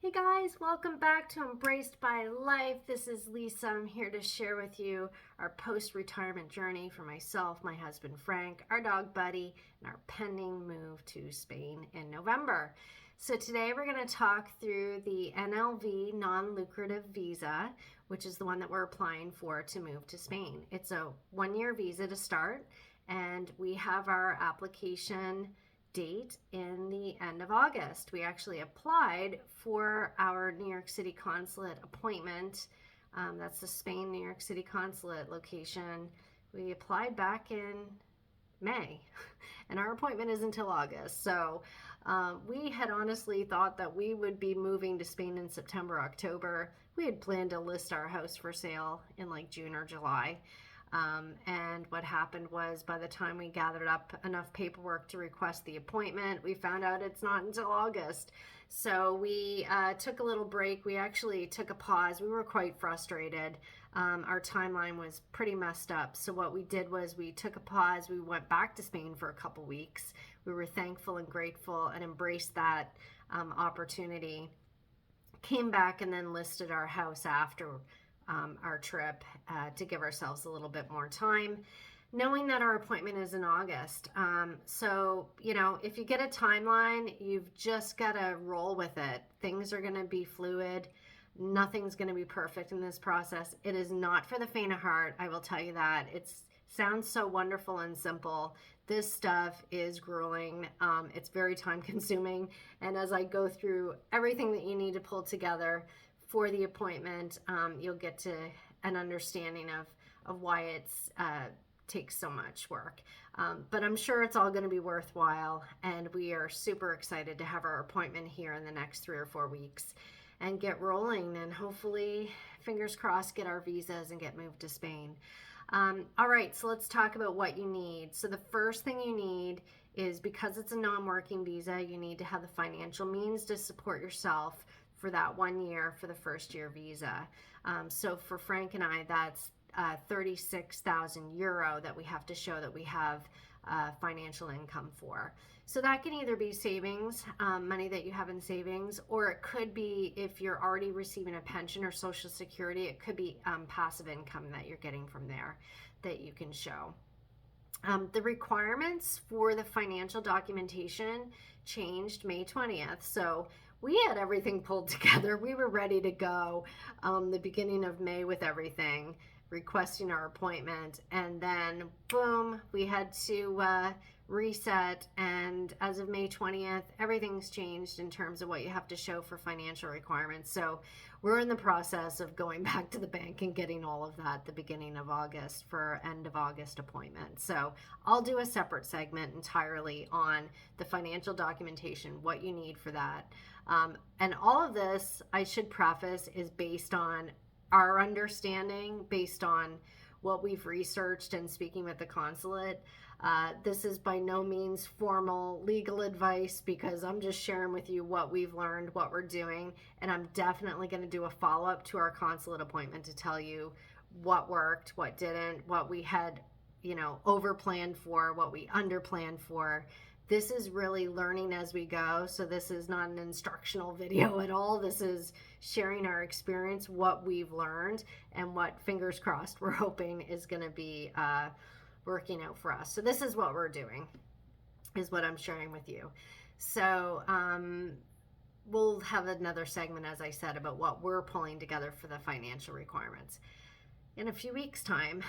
Hey guys, welcome back to Embraced by Life. This is Lisa. I'm here to share with you our post-retirement journey for myself, my husband Frank, our dog Buddy, and our pending move to Spain in November. So today we're going to talk through the NLV non-lucrative visa, which is the one that we're applying for to move to Spain. It's a one-year visa to start, and we have our application date in the end of August. We actually applied for our New York City Consulate appointment. That's the Spain New York City Consulate location. We applied back in May and our appointment is until August. So we had honestly thought that we would be moving to Spain in September, October. We had planned to list our house for sale in like June or July. And what happened was by the time we gathered up enough paperwork to request the appointment, we found out it's not until August. So we took a little break. We actually took a pause. We were quite frustrated. Our timeline was pretty messed up. So what we did was we took a pause. We went back to Spain for a couple weeks. We were thankful and grateful and embraced that opportunity. Came back and then listed our house after our trip to give ourselves a little bit more time, knowing that our appointment is in August. So, if you get a timeline, you've just got to roll with it. Things are going to be fluid. Nothing's going to be perfect in this process. It is not for the faint of heart. I will tell you that. It sounds so wonderful and simple. This stuff is grueling. It's very time consuming. And as I go through everything that you need to pull together for the appointment, you'll get to an understanding of why it's takes so much work. But I'm sure it's all going to be worthwhile, and we are super excited to have our appointment here in the next 3 or 4 weeks and get rolling and hopefully, fingers crossed, get our visas and get moved to Spain. All right, so let's talk about what you need. So the first thing you need is, because it's a non-working visa, you need to have the financial means to support yourself for that 1 year for the first year visa. So for Frank and I, that's 36,000 euro that we have to show that we have financial income for. So that can either be savings, money that you have in savings, or it could be, if you're already receiving a pension or Social Security, it could be passive income that you're getting from there that you can show. The requirements for the financial documentation changed May 20th. So we had everything pulled together. We were ready to go the beginning of May with everything, requesting our appointment. And then, boom, we had to reset. And as of May 20th, everything's changed in terms of what you have to show for financial requirements. So we're in the process of going back to the bank and getting all of that the beginning of August for end of August appointment. So I'll do a separate segment entirely on the financial documentation, what you need for that. And all of this, I should preface, is based on our understanding, based on what we've researched and speaking with the consulate. This is by no means formal legal advice, because I'm just sharing with you what we've learned, what we're doing, and I'm definitely going to do a follow-up to our consulate appointment to tell you what worked, what didn't, what we had, over-planned for, what we under-planned for. This is really learning as we go, so this is not an instructional video at all. This is sharing our experience, what we've learned, and what, fingers crossed, we're hoping is going to be working out for us. So this is what we're doing, is what I'm sharing with you. So we'll have another segment, as I said, about what we're pulling together for the financial requirements in a few weeks' time.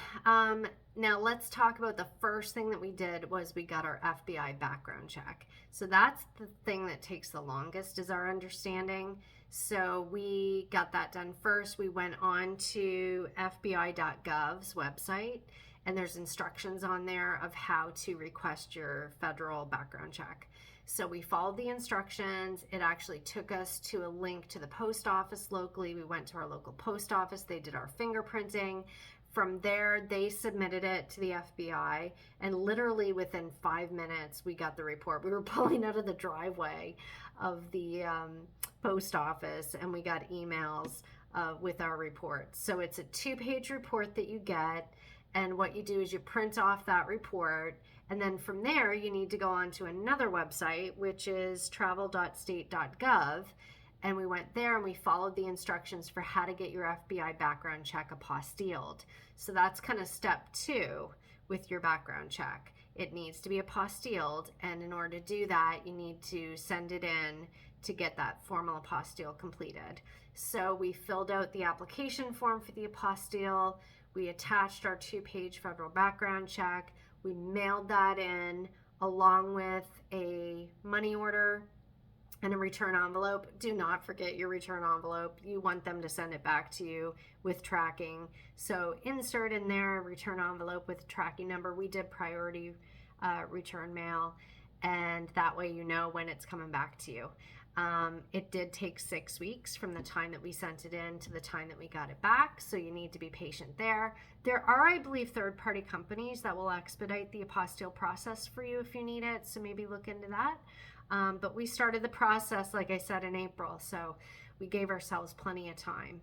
Now let's talk about the first thing that we did was we got our FBI background check. So that's the thing that takes the longest, is our understanding. So we got that done first. We went on to FBI.gov's website, and there's instructions on there of how to request your federal background check. So we followed the instructions. It actually took us to a link to the post office locally. We went to our local post office. They did our fingerprinting. From there, they submitted it to the FBI, and literally within 5 minutes, we got the report. We were pulling out of the driveway of the post office, and we got emails with our report. So it's a 2-page report that you get, and what you do is you print off that report, and then from there, you need to go on to another website, which is travel.state.gov, And we went there and we followed the instructions for how to get your FBI background check apostilled. So that's kind of step 2 with your background check. It needs to be apostilled, and in order to do that, you need to send it in to get that formal apostille completed. So we filled out the application form for the apostille. We attached our 2-page federal background check. We mailed that in along with a money order and a return envelope. Do not forget your return envelope. You want them to send it back to you with tracking. So insert in there a return envelope with tracking number. We did priority return mail, and that way you know when it's coming back to you. It did take 6 weeks from the time that we sent it in to the time that we got it back, so you need to be patient there. There are, I believe, third-party companies that will expedite the apostille process for you if you need it, so maybe look into that. But we started the process, like I said, in April, so we gave ourselves plenty of time.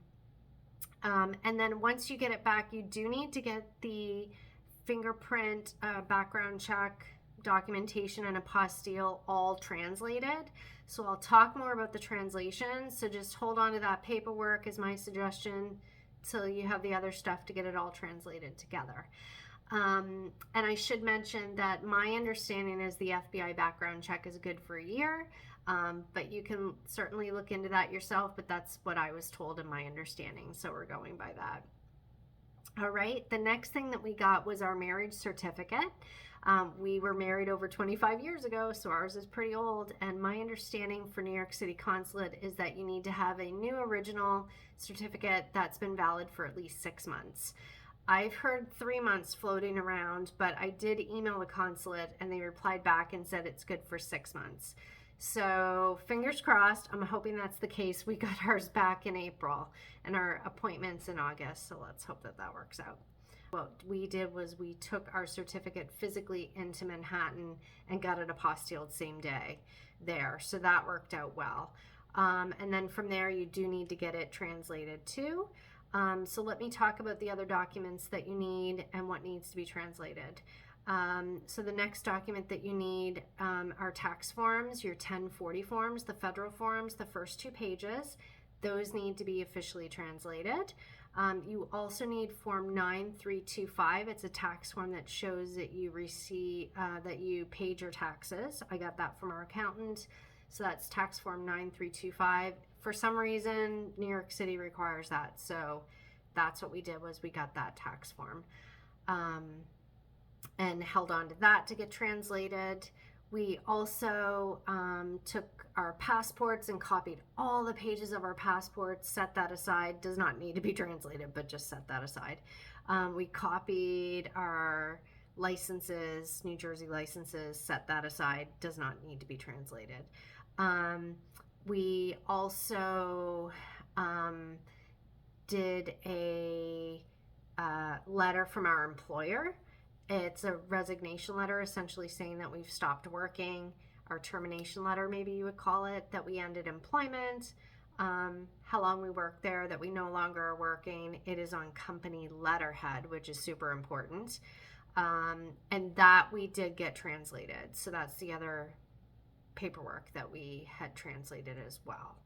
And then once you get it back, you do need to get the fingerprint background check documentation and apostille all translated. So I'll talk more about the translation, so just hold on to that paperwork is my suggestion till you have the other stuff to get it all translated together. And I should mention that my understanding is the FBI background check is good for a year, but you can certainly look into that yourself, but that's what I was told in my understanding, so we're going by that. All right, the next thing that we got was our marriage certificate. We were married over 25 years ago, so ours is pretty old, and my understanding for New York City Consulate is that you need to have a new original certificate that's been valid for at least 6 months. I've heard 3 months floating around, but I did email the consulate and they replied back and said it's good for 6 months. So fingers crossed, I'm hoping that's the case. We got ours back in April and our appointment's in August, so let's hope that that works out. What we did was we took our certificate physically into Manhattan and got it apostilled same day there, so that worked out well. And then from there you do need to get it translated too. So let me talk about the other documents that you need and what needs to be translated. So the next document that you need are tax forms, your 1040 forms, the federal forms, the first 2 pages. Those need to be officially translated. You also need Form 9325. It's a tax form that shows that you that you paid your taxes. I got that from our accountant. So that's tax form 9325. For some reason, New York City requires that. So that's what we did, was we got that tax form and held on to that to get translated. We also took our passports and copied all the pages of our passports, set that aside. Does not need to be translated, but just set that aside. We copied our licenses, New Jersey licenses, set that aside. Does not need to be translated. We also did a letter from our employer. It's a resignation letter, essentially saying that we've stopped working. Our termination letter, maybe you would call it, that we ended employment, how long we worked there, that we no longer are working. It is on company letterhead, which is super important. And that we did get translated. So that's the other paperwork that we had translated as well.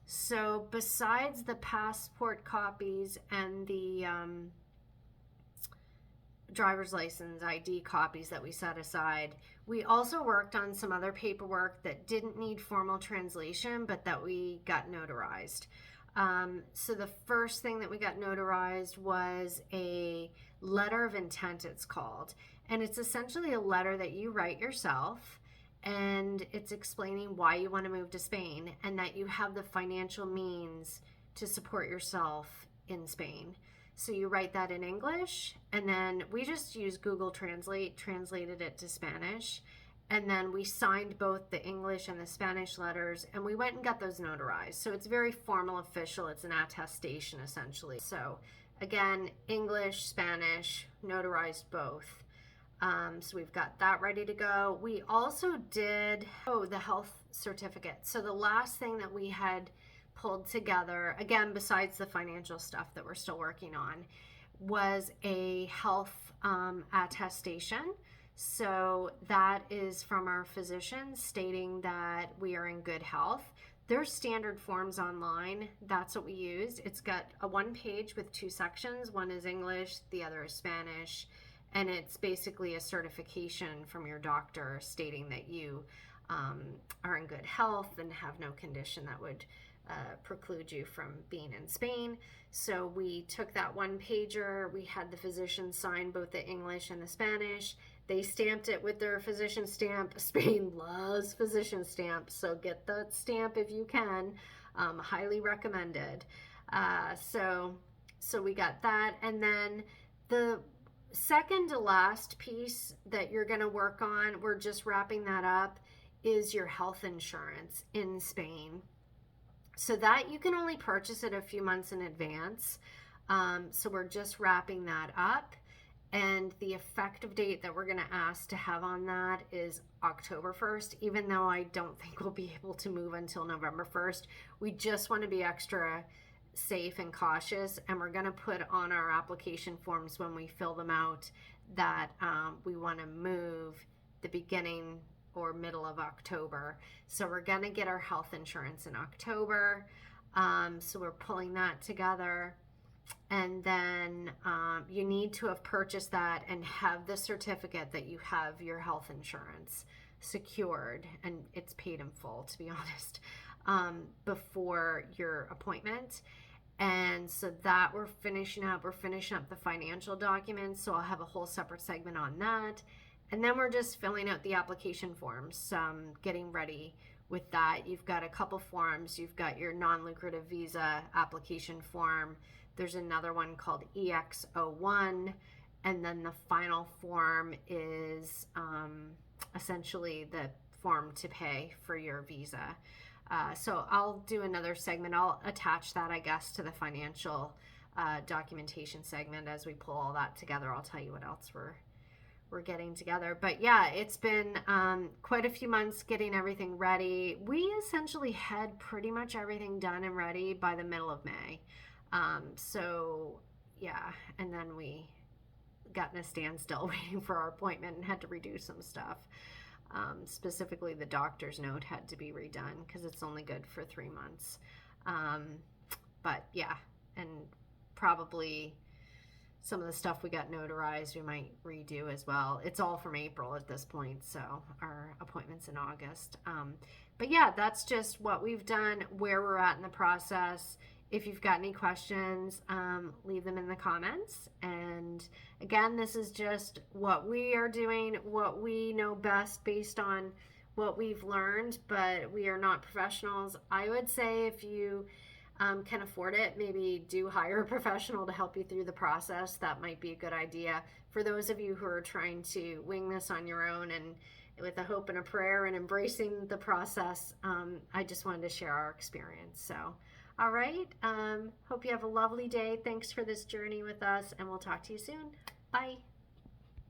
So besides the passport copies and the driver's license ID copies that we set aside, we also worked on some other paperwork that didn't need formal translation, but that we got notarized. So the first thing that we got notarized was a letter of intent, it's called, and it's essentially a letter that you write yourself, and it's explaining why you want to move to Spain and that you have the financial means to support yourself in Spain. So you write that in English, and then we just used Google Translate, translated it to Spanish, and then we signed both the English and the Spanish letters, and we went and got those notarized. So it's very formal, official. It's an attestation, essentially. So again, English, Spanish, notarized both. So we've got that ready to go. We also did, the health certificate. So the last thing that we had pulled together, again, besides the financial stuff that we're still working on, was a health attestation. So that is from our physician stating that we are in good health. There's standard forms online. That's what we used. It's got a one page with two sections. One is English, the other is Spanish. And it's basically a certification from your doctor stating that you are in good health and have no condition that would preclude you from being in Spain. So we took that one pager. We had the physician sign both the English and the Spanish. They stamped it with their physician stamp. Spain loves physician stamps, so get that stamp if you can. Highly recommended. So we got that. And then the second to last piece that you're going to work on, we're just wrapping that up, is your health insurance in Spain. So that you can only purchase it a few months in advance. So we're just wrapping that up. And the effective date that we're going to ask to have on that is October 1st, even though I don't think we'll be able to move until November 1st. We just want to be extra safe and cautious, and we're going to put on our application forms when we fill them out that we want to move the beginning or middle of October. So we're going to get our health insurance in October. So we're pulling that together. And then you need to have purchased that and have the certificate that you have your health insurance secured, and it's paid in full, to be honest, before your appointment. And so that we're finishing up the financial documents. So I'll have a whole separate segment on that. And then we're just filling out the application forms, getting ready with that. You've got a couple forms. You've got your non-lucrative visa application form. There's another one called EX01, and then the final form is essentially the form to pay for your visa. So I'll do another segment. I'll attach that, I guess, to the financial documentation segment as we pull all that together. I'll tell you what else we're getting together. But yeah, it's been quite a few months getting everything ready. We essentially had pretty much everything done and ready by the middle of May. So yeah, and then we got in a standstill waiting for our appointment and had to redo some stuff. Specifically, the doctor's note had to be redone because it's only good for 3 months. But yeah, and probably some of the stuff we got notarized we might redo as well. It's all from April at this point, so our appointment's in August. But yeah, that's just what we've done, where we're at in the process. If you've got any questions, leave them in the comments. And again, this is just what we are doing, what we know best based on what we've learned, but we are not professionals. I would say if you can afford it, maybe do hire a professional to help you through the process. That might be a good idea. For those of you who are trying to wing this on your own and with a hope and a prayer and embracing the process, I just wanted to share our experience. So all right. Hope you have a lovely day. Thanks for this journey with us, and we'll talk to you soon. Bye.